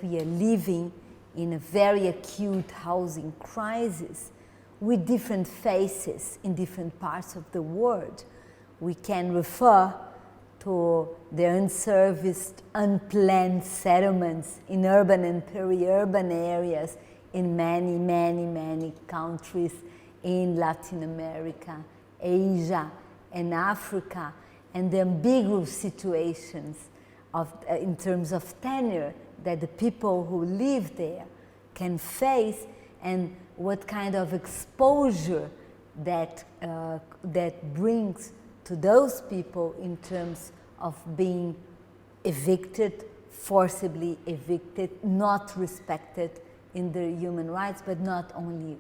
we are living in a very acute housing crisis with different faces in different parts of the world. We can refer to the unserviced, unplanned settlements in urban and peri-urban areas in many, many, many countries in Latin America, Asia, and Africa, and the ambiguous situations in terms of tenure that the people who live there can face, and what kind of exposure that brings to those people in terms of being evicted, forcibly evicted, not respected in their human rights, but not only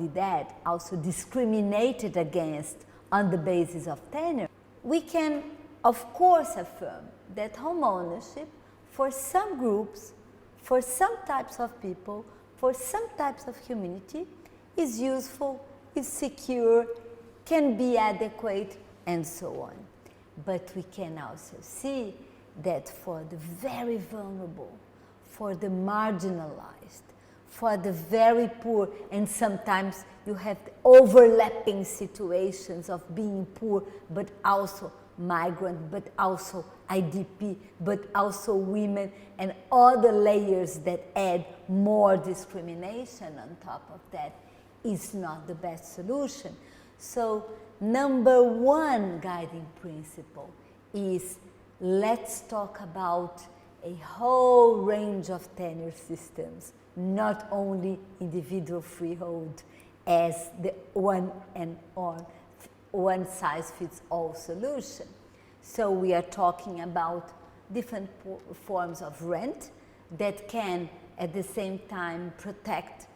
that, also discriminated against on the basis of tenure. We can, of course, affirm that home ownership for some groups, for some types of people, for some types of humanity is useful, is secure, can be adequate, and so on. But we can also see that for the very vulnerable, for the marginalized, for the very poor, and sometimes you have overlapping situations of being poor, but also migrant, but also IDP, but also women, and other layers that add more discrimination on top of that is not the best solution. So number one guiding principle is, let's talk about a whole range of tenure systems, not only individual freehold as the one-size-fits-all solution. So we are talking about different forms of rent that can at the same time protect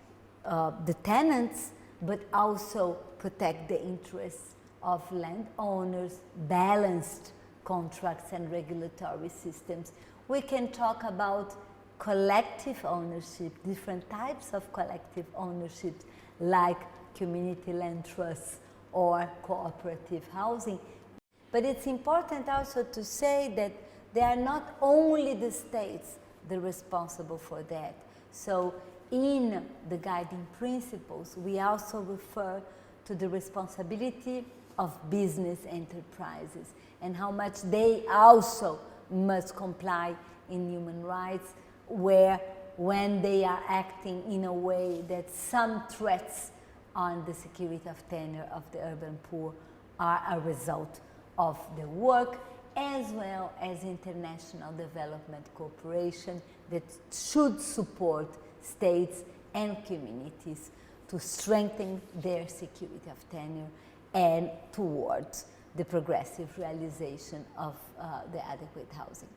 the tenants, but also protect the interests of landowners, balanced contracts and regulatory systems. We can talk about collective ownership, different types of collective ownership, like community land trusts or cooperative housing. But it's important also to say that they are not only the states that are responsible for that. So in the guiding principles, we also refer to the responsibility of business enterprises and how much they also must comply in human rights, when they are acting in a way that some threats on the security of tenure of the urban poor are a result of their work, as well as international development cooperation that should support states and communities to strengthen their security of tenure and towards the progressive realization of the adequate housing.